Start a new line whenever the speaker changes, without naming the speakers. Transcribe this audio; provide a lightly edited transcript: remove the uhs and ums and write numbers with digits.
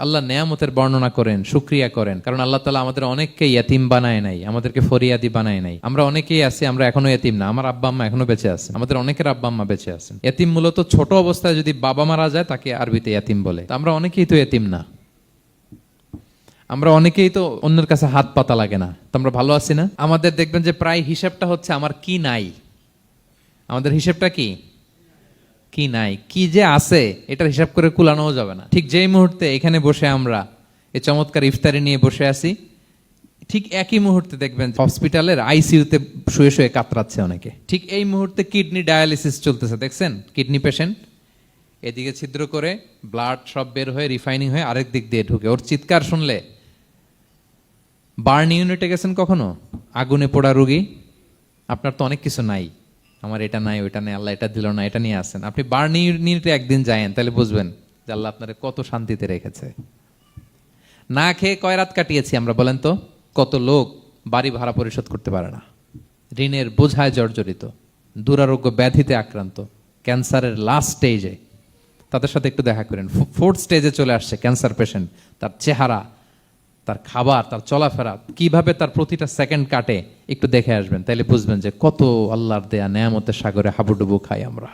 আল্লাহ নেয়ামতের বর্ণনা করেন, শুকরিয়া করেন, কারণ আল্লাহ তাআলা আমাদের অনেককে ইয়াতিম বানায় নাই, আমাদেরকে ফরিয়াদি বানায় নাই। আমরা অনেকেই আছি, আমরা এখনো ইয়াতিম না, আমার আব্বা আম্মা এখনো বেঁচে আছেন, আমাদের অনেকের আব্বা আম্মা বেঁচে আছেন। ইয়াতিম মূলত ছোট অবস্থায় যদি বাবা মারা যায় তাকে আরবিতে ইয়াতিম বলে। তা আমরা অনেকেই তো ইয়াতিম না, আমরা অনেকেই তো অন্যের কাছে হাত পাতা লাগে না। তো আমরা ভালো আছি না? আমাদের দেখবেন যে প্রায় হিসাবটা হচ্ছে আমার কি নাই, আমাদের হিসাবটা কি কি নাই, কি যে আছে এটার হিসাব করে কুলানোও যাবে না। ঠিক যেই মুহূর্তে এখানে বসে আমরা এই চমৎকার ইফতারি নিয়ে বসে আছি, ঠিক একই মুহূর্তে দেখবেন হসপিটালের আইসিইউতে শুয়ে শুয়ে কাতরাচ্ছে অনেকে। ঠিক এই মুহূর্তে কিডনি ডায়ালিসিস চলতেছে, দেখছেন? কিডনি পেশেন্ট এদিকে ছিদ্র করে ব্লাড সব বের হয়ে রিফাইনিং হয়ে আরেক দিক দিয়ে ঢুকে, ওর চিৎকার শুনলে। বার্ন ইউনিটে গেছেন কখনো? আগুনে পোড়া রোগী, আপনার তো অনেক কিছু নাই, আমার এটা নাই ওইটা নাই, আল্লাহ এটা দিল না, এটা নিয়ে আসেন। আপনি বার্ন ইউনিটে একদিন যায়েন, তাহলে বুঝবেন যে আল্লাহ আপনার কত শান্তিতে রেখেছে। না খেয়ে কয় রাত কাটিয়েছি আমরা, বলেন তো? কত লোক বাড়ি ভাড়া পরিশোধ করতে পারে না, ঋণের বোঝায় জর্জরিত, দুরারোগ্য ব্যাধিতে আক্রান্ত, ক্যান্সারের লাস্ট স্টেজে। তাদের সাথে একটু দেখা করেন, ফোর্থ স্টেজে চলে আসছে ক্যান্সার পেশেন্ট। তার চেহারা, তার খাবার, তার চলাফেরা, কিভাবে তার প্রতিটা সেকেন্ড কাটে, একটু দেখে আসবেন, তাইলে বুঝবেন যে কত আল্লাহর দেয়া নেয়ামতের সাগরে হাবুডুবু খাই আমরা।